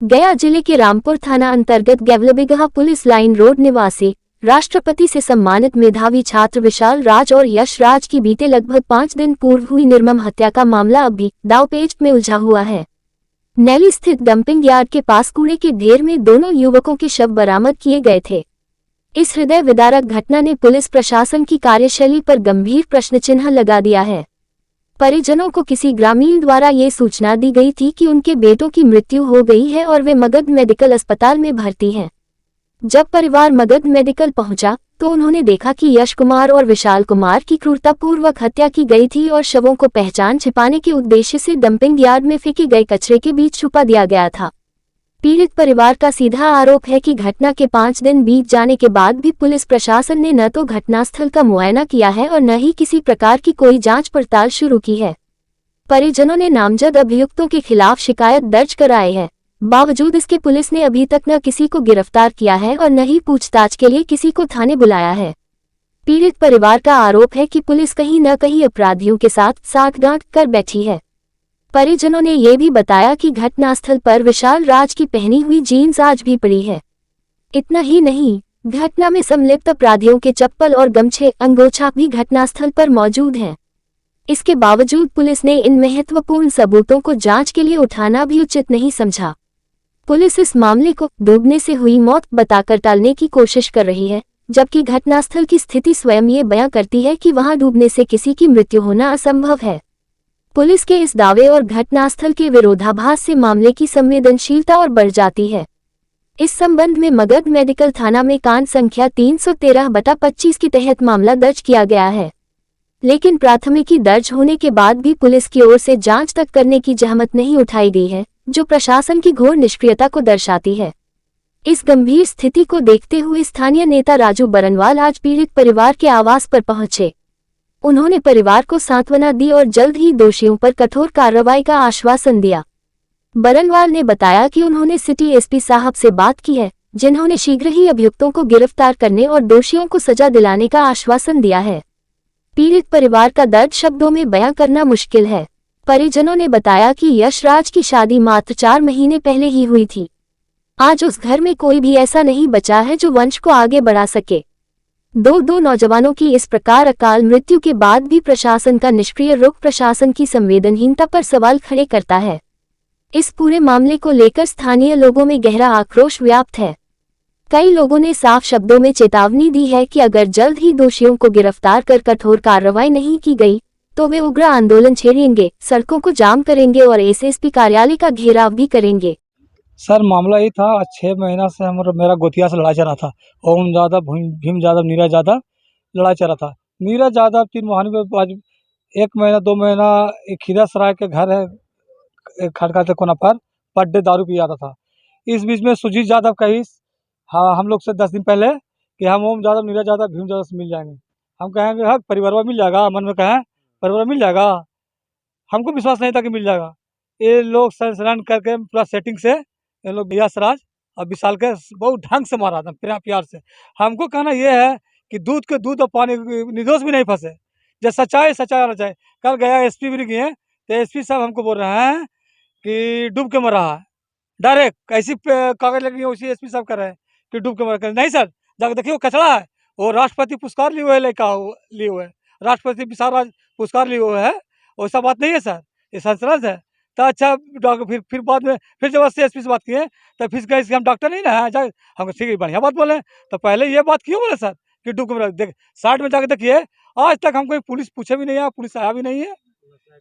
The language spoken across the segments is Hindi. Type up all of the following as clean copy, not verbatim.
गया जिले के रामपुर थाना अंतर्गत गेवलबिगहा पुलिस लाइन रोड निवासी राष्ट्रपति से सम्मानित मेधावी छात्र विशाल राज और यश राज की बीते लगभग 5 दिन पूर्व हुई निर्मम हत्या का मामला अब भी दांवपेच में उलझा हुआ है। नैली स्थित डंपिंग यार्ड के पास कूड़े के ढेर में दोनों युवकों के शव बरामद किए गए थे। इस हृदय विदारक घटना ने पुलिस प्रशासन की कार्यशैली पर गंभीर प्रश्नचिन्ह लगा दिया है। परिजनों को किसी ग्रामीण द्वारा ये सूचना दी गई थी कि उनके बेटों की मृत्यु हो गई है और वे मगध मेडिकल अस्पताल में भर्ती हैं। जब परिवार मगध मेडिकल पहुंचा तो उन्होंने देखा कि यश कुमार और विशाल कुमार की क्रूरतापूर्वक हत्या की गई थी और शवों को पहचान छिपाने के उद्देश्य से डंपिंग यार्ड में फेंके गए कचरे के बीच छुपा दिया गया था। पीड़ित परिवार का सीधा आरोप है कि घटना के 5 दिन बीत जाने के बाद भी पुलिस प्रशासन ने न तो घटनास्थल का मुआयना किया है और न ही किसी प्रकार की कोई जांच पड़ताल शुरू की है। परिजनों ने नामजद अभियुक्तों के खिलाफ शिकायत दर्ज कराई है। बावजूद इसके पुलिस ने अभी तक न किसी को गिरफ्तार किया है और न ही पूछताछ के लिए किसी को थाने बुलाया है। पीड़ित परिवार का आरोप है कि पुलिस कहीं न कहीं अपराधियों के साथ साठगांठ कर बैठी है। परिजनों ने ये भी बताया कि घटनास्थल पर विशाल राज की पहनी हुई जीन्स आज भी पड़ी है। इतना ही नहीं, घटना में सम्मिलित अपराधियों के चप्पल और गमछे अंगोछा भी घटनास्थल पर मौजूद हैं। इसके बावजूद पुलिस ने इन महत्वपूर्ण सबूतों को जांच के लिए उठाना भी उचित नहीं समझा। पुलिस इस मामले को डूबने से हुई मौत बताकर टालने की कोशिश कर रही है, जबकि घटनास्थल की स्थिति स्वयं ये बयां करती है कि वहां डूबने से किसी की मृत्यु होना असंभव है। पुलिस के इस दावे और घटनास्थल के विरोधाभास से मामले की संवेदनशीलता और बढ़ जाती है। इस संबंध में मगध मेडिकल थाना में कांड संख्या 313/25 के तहत मामला दर्ज किया गया है, लेकिन प्राथमिकी दर्ज होने के बाद भी पुलिस की ओर से जांच तक करने की जहमत नहीं उठाई गई है, जो प्रशासन की घोर निष्क्रियता को दर्शाती है। इस गंभीर स्थिति को देखते हुए स्थानीय नेता राजू बरनवाल आज पीड़ित परिवार के आवास पर पहुंचे। उन्होंने परिवार को सांत्वना दी और जल्द ही दोषियों पर कठोर कार्रवाई का आश्वासन दिया। बरनवाल ने बताया कि उन्होंने सिटी एसपी साहब से बात की है, जिन्होंने शीघ्र ही अभियुक्तों को गिरफ्तार करने और दोषियों को सजा दिलाने का आश्वासन दिया है। पीड़ित परिवार का दर्द शब्दों में बयां करना मुश्किल है। परिजनों ने बताया कि यश राज की शादी मात्र 4 महीने पहले ही हुई थी। आज उस घर में कोई भी ऐसा नहीं बचा है जो वंश को आगे बढ़ा सके। दो नौजवानों की इस प्रकार अकाल मृत्यु के बाद भी प्रशासन का निष्क्रिय रुख प्रशासन की संवेदनहीनता पर सवाल खड़े करता है। इस पूरे मामले को लेकर स्थानीय लोगों में गहरा आक्रोश व्याप्त है। कई लोगों ने साफ शब्दों में चेतावनी दी है कि अगर जल्द ही दोषियों को गिरफ्तार कर कठोर कार्रवाई नहीं की गई तो वे उग्र आंदोलन छेड़ेंगे, सड़कों को जाम करेंगे और एसएसपी कार्यालय का घेराव भी करेंगे। सर मामला ये था, 6 महीना से मेरा गोतिया से लड़ाई चल रहा था। ओम यादव, भीम यादव, नीरज यादव लड़ाई चल रहा था। नीरज यादव 3 मुहानी में आज 1 महीना 2 महीना एक खीरा सराय के घर है, एक खड़का के कोना पर डे दारू पी जाता था। इस बीच में सुजीत यादव कही हम लोग से 10 दिन पहले कि हम ओम यादव, नीरज यादव, भीम यादव से मिल जाएंगे। हम कहेंगे हाँ परिवार में मिल जाएगा, मन में कहें परिवार में मिल जाएगा। हमको विश्वास नहीं था कि मिल जाएगा। ये लोग सरेंडर करके पूरा सेटिंग से ये लोग यश राज और विशाल के बहुत ढंग से मारा था, प्यार से। हमको कहना यह है कि दूध के दूध और पानी निर्दोष भी नहीं फंसे, जब सच्चाई आना चाहिए। कल गया एसपी भी गए तो एसपी साहब हमको बोल रहे हैं कि डूब के मरा है। डायरेक्ट ऐसी कागज लगी उसी एसपी साहब कर रहे हैं कि डूब के मरा। नहीं सर, जाकर देखिए वो कचरा है, वो राष्ट्रपति पुरस्कार लिए हुए लिए हुए राष्ट्रपति विशाल राज पुरस्कार लिए हुए है। वैसा बात नहीं है सर, ये सच है। तो अच्छा डॉक्टर फिर बाद में फिर जब एसपी से बात किए तो फिर कहे हम डॉक्टर नहीं ना है, हम ठीक है बढ़िया बात बोले। तो पहले ये बात क्यों बोले सर कि डूब के देख 60 में जाकर देखिए, आज तक हमको पुलिस पूछे भी नहीं है, पुलिस आया भी नहीं है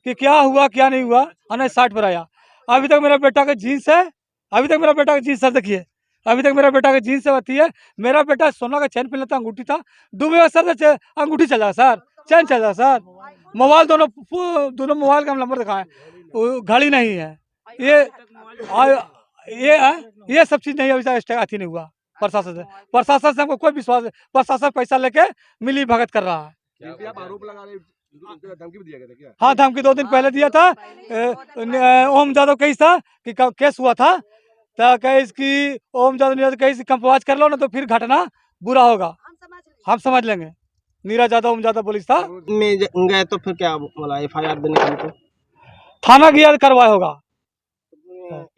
कि क्या हुआ क्या नहीं हुआ। नहीं 60 पर आया। अभी तक मेरा बेटा का जीन्स है, अभी तक मेरा बेटा का जीन्स सर देखिए, अभी तक मेरा बेटा का जीन्स से आती है। मेरा बेटा सोना का चैन पहन लेता, अंगूठी था, डूबे सर अंगूठी चल जाए सर, चैन चल जाए सर, मोबाइल दोनों मोबाइल का नंबर दिखाएं, घड़ी नहीं है। ये सब चीज़ नहीं अभी नहीं हुआ प्रशासन से हमको कोई विश्वास है। प्रशासन पैसा लेके मिली भगत कर रहा है। आरोप लगा रहे, धमकी भी दिया गया था क्या? हाँ, धमकी 2 दिन पहले दिया था। ओम यादव केस था कि केस हुआ था, तो केस की ओम यादव केस कंप्रोमाइज कर लो ना तो फिर घटना बुरा होगा, हम समझ लेंगे। नीरज यादव ओम यादव पुलिस था में गए तो फिर क्या बोला FIR देने का? तो थाना की याद कार्रवाई होगा।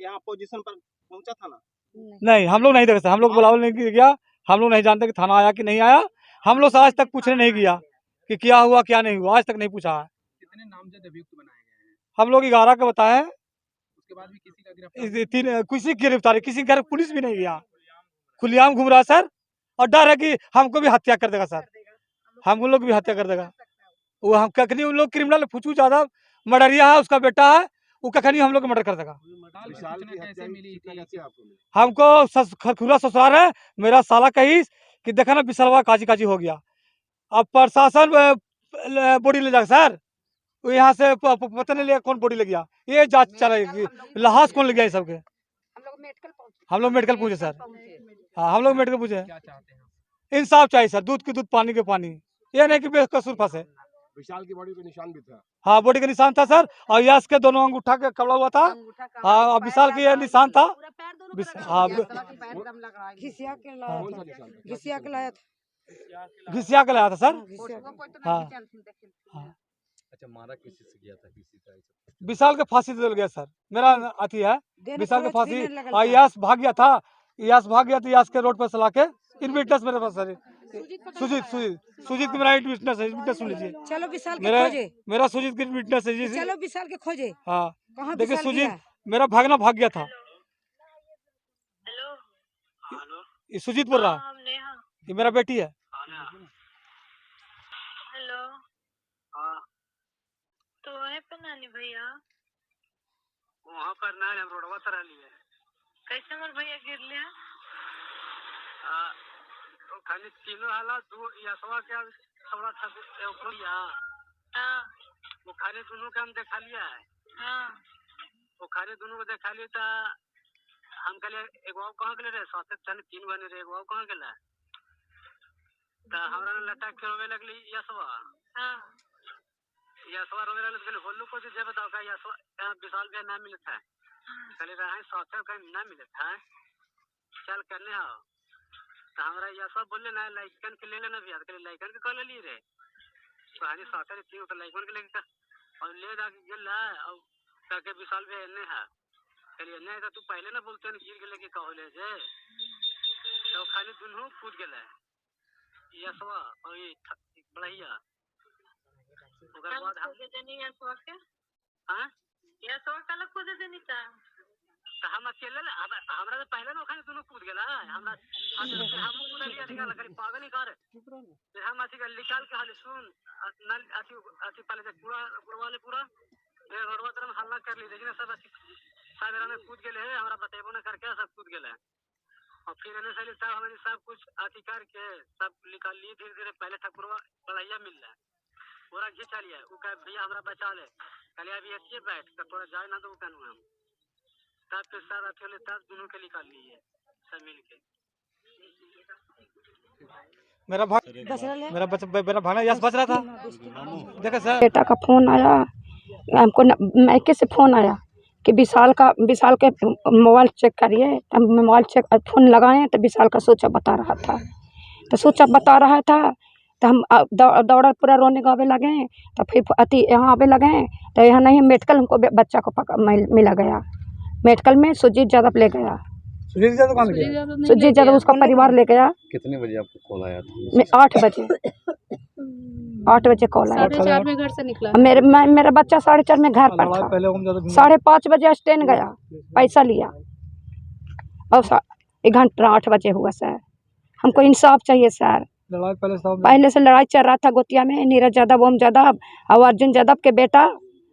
यहाँ पोजीशन पर पहुंचा थाना? नहीं, हम लोग नहीं देखे सर, हम लोग बुलावा नहीं गया, हम लोग नहीं जानते कि थाना आया कि नहीं आया। हम लोग से आज तक पूछने नहीं गया कि क्या हुआ क्या नहीं हुआ, आज तक नहीं पूछा है। कितने नामजद अभियुक्त बनाए गए हैं? हम लोग 11 का बताए हैं, उसके बाद भी किसी का गिरफ्तार किसी की गिरफ्तारी, किसी के घर पुलिस भी नहीं गया, खुलेआम घूम रहा है सर, और डर है कि हमको भी हत्या कर देगा सर, हम लोग भी हत्या कर देगा। वो हम कखनी उन लोग क्रिमिनल फुचू ज्यादा मर्डरिया है, उसका बेटा है, वो कखनी हम लोग को मर्डर कर देगा। विशाल की कैसे मिली थी? हमको खरखुरा ससुराल है, मेरा साला कही कि देखा ना बिसलवा काजी काजी हो गया। अब प्रशासन बॉडी ले जाएगा सर, वो यहाँ से पता नहीं लिया कौन बॉडी ले गया, ये जांच चलेगी, लाश कौन ले गया ये सबके। हम लोग मेडिकल पूछे सर, हाँ हम लोग मेडिकल पूछे। क्या चाहते हैं? इंसाफ चाहिए सर, दूध की दूध पानी के पानी, ये नहीं कि बेकसूर फंसे। विशाल की बॉडी पे निशान भी था। हाँ बॉडी का निशान था सर, और यश के दोनों अंगूठा के कपड़ा हुआ था। हाँ और विशाल के ये निशान था। हाँ घिसिया के लाया था। घिसिया के लाया था सर। हाँ अच्छा, मारा किसी से गया था? किसी का विशाल के फांसी दे गया सर, मेरा अथी है विशाल के फांसी। और यश भाग गया था, यश भाग गया था, यश के रोड पर चला के इन विटनेस मेरे पास सर, सुजीत की मेरा विटनेस है, विटनेस सुन लीजिए। चलो विशाल के खोजे, मेरा सुजीत की विटनेस है जी। चलो विशाल के खोजे। हाँ कहाँ देखिए विशाल सुजीत, गया? मेरा भागना भाग गया था। ये सुजीत बोल रहा, ये मेरा बेटी है। हेलो, तो वहीं पे नानी भैया वहाँ पर ना हम रोडवा से रहली है। कैसे मोर भैया गिर लिया? खाली तीनों हालात दो यसवा के थोड़ा था ऊपर या हाँ वो खाली दोनों का हम देखा लिया है। हाँ वो खाली दोनों को देखा लिया था, हम कहले एगो कहाँ गेले रे, साथे चल 3 बने रे, एगो कहाँ गेला तो हमरा ने लटक के रोवे लगली यसवा। हाँ यसवा रोवे लगली, कहले होल्लू को जे बताओ का यसवा विशाल भी ना मिलत है, कहले रहे साथे का ना मिलत है, चल करने आओ। तो हमरा यसवा बोले ना लाइकन के ले लेना भी, कहले लाइकन के कॉल ली रे, तो हानि साथे रे तीन तो लाइकन के लेके और ले जाके गेला और ताके विशाल भी एने है, कहले एने है तू पहले ना बोलते न गिर गेले के कहले जे, तो खाली दुनू कूद गेले यसवा और ये बढ़िया। ओकर बाद हम देनी यसवा के, हां यसवा कल कूद देनी था, तो हम अकेले हमरा से पहले ना ओखाने दुनू कूद गेला, हमरा हम कूद लिया निकाल कर पागल नहीं कर, फिर हम अथी निकाल के हाल सुन नल अथी पहले से पूरा वाले पूरा ये रोडवा तरफ हल्ला कर ली, लेकिन सब अथी सावेरा में कूद गेले है, हमरा बतेबो ना करके सब कूद गेले। और फिर एने से सब हमने सब कुछ अथी करके सब निकाल लिए धीरे धीरे। पहले ठकुरवा बढ़िया मिल रहा पूरा घिंचा लिया, वो कह भैया हमरा बचा ले, कहले अभी ऐसे बैठ कर थोड़ा जाए ना तो कहूँ हम, तब फिर सब अकेले तब दोनों के निकाल लिए सब मिल के। मेरा भाना यश बच रहा था, देखा सर। बेटा का फोन आया हमको, मैके से फोन आया कि विशाल के मोबाइल चेक करिए। हम मोबाइल चेक फोन लगाए तो विशाल का स्विच ऑफ बता रहा था, तो स्विच ऑफ बता रहा था तो हम दौड़ा पूरा रोने गावे लगे। तो फिर अति यहाँ आवे लगे तो यहाँ नहीं, मेडिकल हमको बच्चा को मिला गया, मेडिकल में सुजीत यादव ले गया। सुजीत यादव उसका परिवार ले गया। कितने बजे आपको कॉल आया था? 8 बजे कॉल आया। 4:30 में घर से निकला। मेरा बच्चा 4:30 में घर पर था, 5:30 बजे स्टैंड गया, पैसा लिया और 1 घंटा 8 बजे हुआ सर। हमको इंसाफ चाहिए सर। पहले से लड़ाई चल रहा था गोतिया में, नीरज यादव, ओम यादव और अर्जुन यादव के बेटा,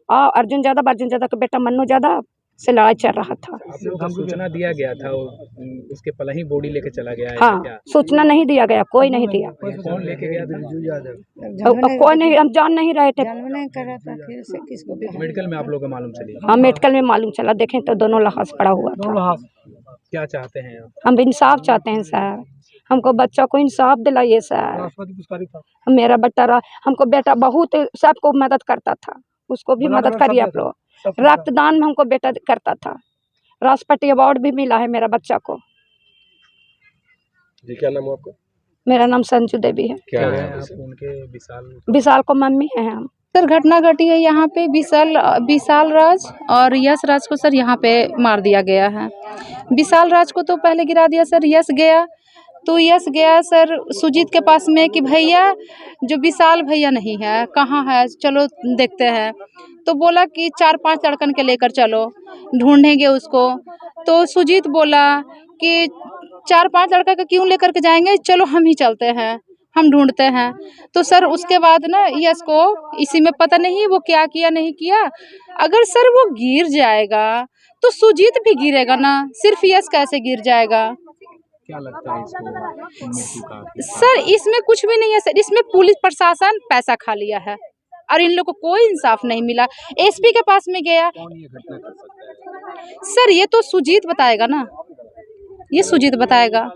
और अर्जुन यादव के बेटा मन्नू यादव से लड़ाई चल रहा था। सूचना दिया गया था, उसके पहले ही बॉडी लेके चला गया है? हाँ, सूचना नहीं दिया गया, कोई नहीं दिया। कौन लेके गया था? कोई नहीं, हम जान नहीं रहे थे। मेडिकल में आप लोगों को मालूम चली? हाँ, मेडिकल में मालूम चला, देखें तो दोनों लाश पड़ा हुआ था। क्या चाहते हैं आप? हम इंसाफ चाहते हैं सर, हमको बच्चा को इंसाफ दिलाइए सर। मेरा बेटा, हमको बेटा बहुत सबको मदद करता था, उसको भी मदद करिए आप लोग। रक्तदान में हमको बेटा करता था, राष्ट्रपति अवार्ड भी मिला है मेरा बच्चा को। जी क्या नाम है आपका? मेरा नाम संजू देवी है। क्या है आप उनके? विशाल को मम्मी है हम। सर घटना घटी है यहाँ पे विशाल राज और यश राज को सर यहाँ पे मार दिया गया है। विशाल राज को तो पहले गिरा दिया सर, यश गया तो यश गया सर सुजीत के पास में कि भैया जो विशाल भैया नहीं है कहाँ है, चलो देखते हैं। तो बोला कि 4-5 लड़कन के लेकर चलो, ढूंढेंगे उसको। तो सुजीत बोला कि 4-5 लड़का का क्यों लेकर के जाएंगे, चलो हम ही चलते हैं, हम ढूंढते हैं। तो सर उसके बाद ना यश को इसी में पता नहीं वो क्या किया नहीं किया, अगर सर वो गिर जाएगा तो सुजीत भी गिरेगा ना, सिर्फ यश कैसे गिर जाएगा। क्या लगता है इसको मृत्यु का? सर इसमें कुछ भी नहीं है सर, इसमें पुलिस प्रशासन पैसा खा लिया है और इन लोगों को कोई इंसाफ नहीं मिला। एसपी के पास में गया, कौन ये घटना कर सकता है? सर ये तो सुजीत बताएगा ना, ये सुजीत बताएगा।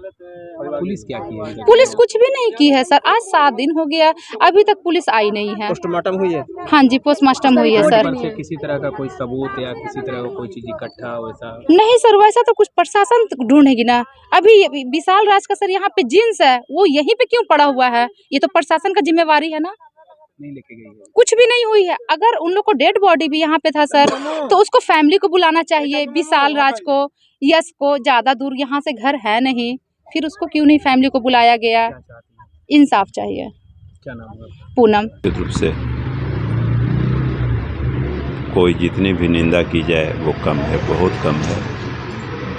पुलिस क्या की है? पुलिस कुछ भी नहीं की है सर, आज 7 दिन हो गया, अभी तक पुलिस आई नहीं है। पोस्टमार्टम हुई है? हाँ जी पोस्टमार्टम हुई है सर। से किसी तरह का कोई सबूत या किसी तरह का कोई चीज इकट्ठा वैसा? नहीं सर वैसा तो कुछ प्रशासन ढूंढेगी ना। अभी विशाल राज का सर यहाँ पे जींस है, वो यहीं पे क्यों पड़ा हुआ है, ये तो प्रशासन का जिम्मेवारी है ना। नहीं लेके गई है? कुछ भी नहीं हुई है। अगर उन लोग को डेड बॉडी भी यहाँ पे था सर तो उसको फैमिली को बुलाना चाहिए, विशाल राज को, यश को, ज्यादा दूर यहाँ से घर है नहीं, फिर उसको क्यों नहीं फैमिली को बुलाया गया। क्या चाहती हैं? इंसाफ चाहिए। क्या नाम है आपका? पूनम। निश्चित रूप से कोई जितनी भी निंदा की जाए वो कम है, बहुत कम है।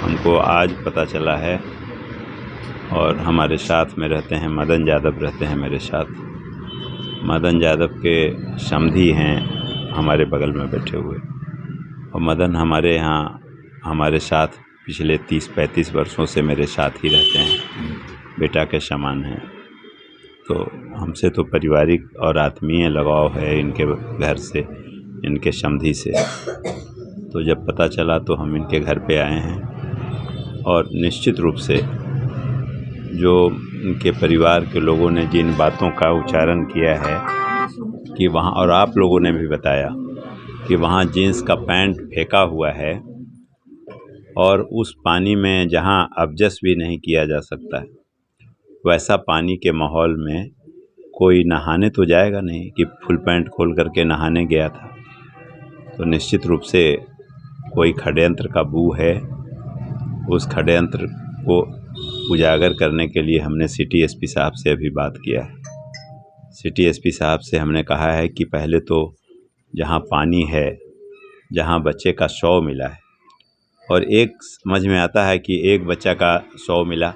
हमको आज पता चला है और हमारे साथ में रहते हैं मदन यादव, रहते हैं मेरे साथ। मदन यादव के समधी हैं हमारे बगल में बैठे हुए, और मदन हमारे यहाँ हमारे साथ पिछले 30-35 वर्षों से मेरे साथ ही रहते हैं, बेटा के समान हैं। तो हमसे तो पारिवारिक और आत्मीय लगाव है इनके घर से, इनके समधी से। तो जब पता चला तो हम इनके घर पे आए हैं, और निश्चित रूप से जो इनके परिवार के लोगों ने जिन बातों का उच्चारण किया है कि वहाँ, और आप लोगों ने भी बताया कि वहाँ जीन्स का पैंट फेंका हुआ है, और उस पानी में जहाँ अबजस भी नहीं किया जा सकता है, वैसा पानी के माहौल में कोई नहाने तो जाएगा नहीं कि फुल पैंट खोल करके नहाने गया था। तो निश्चित रूप से कोई षड्यंत्र का बू है। उस षड्यंत्र को उजागर करने के लिए हमने सिटी एसपी साहब से अभी बात किया है। सिटी एसपी साहब से हमने कहा है कि पहले तो जहाँ पानी है, जहाँ बच्चे का शव मिला है, और एक समझ में आता है कि एक बच्चा का शव मिला,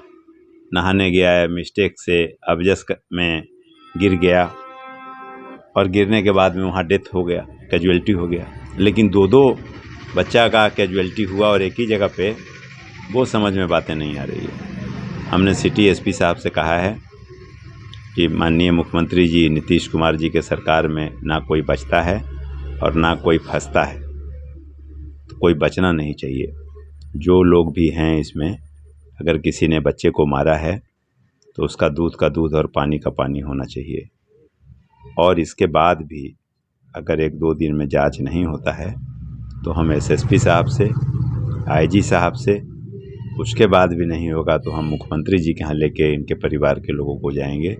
नहाने गया है, मिस्टेक से अबजस में गिर गया, और गिरने के बाद में वहाँ डेथ हो गया, कैजुअल्टी हो गया। लेकिन 2-2 बच्चा का कैजुअल्टी हुआ और एक ही जगह पे, वो समझ में बातें नहीं आ रही है। हमने सिटी एसपी साहब से कहा है कि माननीय मुख्यमंत्री जी नीतीश कुमार जी के सरकार में ना कोई बचता है और ना कोई फंसता है, तो कोई बचना नहीं चाहिए। जो लोग भी हैं इसमें, अगर किसी ने बच्चे को मारा है तो उसका दूध का दूध और पानी का पानी होना चाहिए। और इसके बाद भी अगर 1-2 दिन में जांच नहीं होता है तो हम एसएसपी साहब से, आईजी साहब से, उसके बाद भी नहीं होगा तो हम मुख्यमंत्री जी के यहाँ लेके इनके परिवार के लोगों को जाएंगे,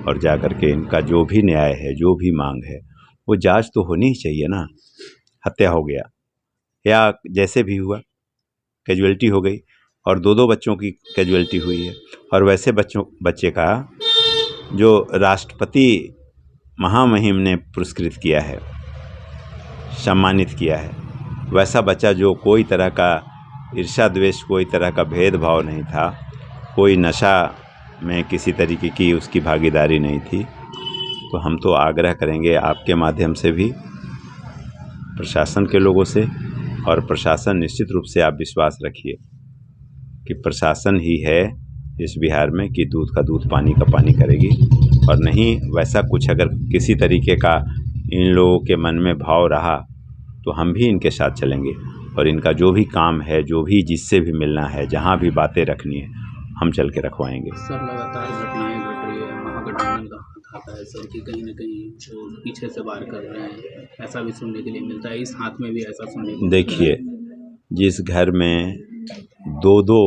और जा कर के इनका जो भी न्याय है, जो भी मांग है, वो जांच तो होनी ही चाहिए ना। हत्या हो गया या जैसे भी हुआ, कैजुअल्टी हो गई, और 2-2 बच्चों की कैजुअल्टी हुई है, और वैसे बच्चे का जो राष्ट्रपति महामहिम ने पुरस्कृत किया है, सम्मानित किया है, वैसा बच्चा जो कोई तरह का ईर्ष्या द्वेष, कोई तरह का भेदभाव नहीं था, कोई नशा में किसी तरीके की उसकी भागीदारी नहीं थी। तो हम तो आग्रह करेंगे आपके माध्यम से भी प्रशासन के लोगों से, और प्रशासन निश्चित रूप से आप विश्वास रखिए कि प्रशासन ही है इस बिहार में कि दूध का दूध पानी का पानी करेगी। और नहीं वैसा कुछ अगर किसी तरीके का इन लोगों के मन में भाव रहा तो हम भी इनके साथ चलेंगे, और इनका जो भी काम है, जो भी जिससे भी मिलना है, जहाँ भी बातें रखनी है, हम चल के रखवाएंगे। सर लगातार घटनाएं घट रही है, महागठबंधन का हाथ आता है सर कि कहीं ना कहीं वो पीछे से वार कर रहे हैं, ऐसा भी सुनने के लिए मिलता है। इस हाथ में भी ऐसा सुनने को देखिए, जिस घर में 2-2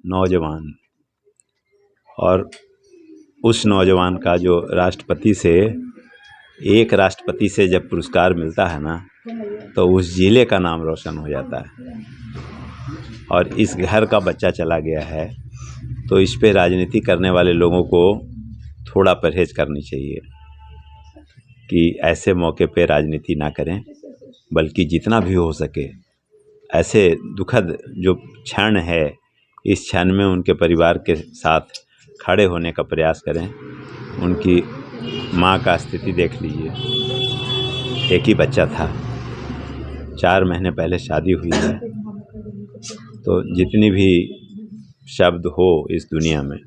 नौजवान, और उस नौजवान का जो राष्ट्रपति से एक राष्ट्रपति से जब पुरस्कार मिलता है ना, तो उस जिले का नाम रोशन हो जाता है। और इस घर का बच्चा चला गया है, तो इस पे राजनीति करने वाले लोगों को थोड़ा परहेज करनी चाहिए कि ऐसे मौके पे राजनीति ना करें, बल्कि जितना भी हो सके ऐसे दुखद जो क्षण है, इस क्षण में उनके परिवार के साथ खड़े होने का प्रयास करें। उनकी माँ का स्थिति देख लीजिए, एक ही बच्चा था, 4 महीने पहले शादी हुई है। तो जितनी भी शब्द हो इस दुनिया में,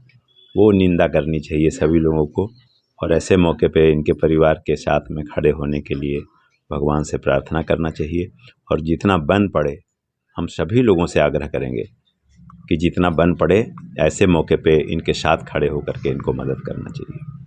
वो निंदा करनी चाहिए सभी लोगों को, और ऐसे मौके पे इनके परिवार के साथ में खड़े होने के लिए भगवान से प्रार्थना करना चाहिए। और जितना बन पड़े, हम सभी लोगों से आग्रह करेंगे कि जितना बन पड़े ऐसे मौके पे इनके साथ खड़े होकर के इनको मदद करना चाहिए।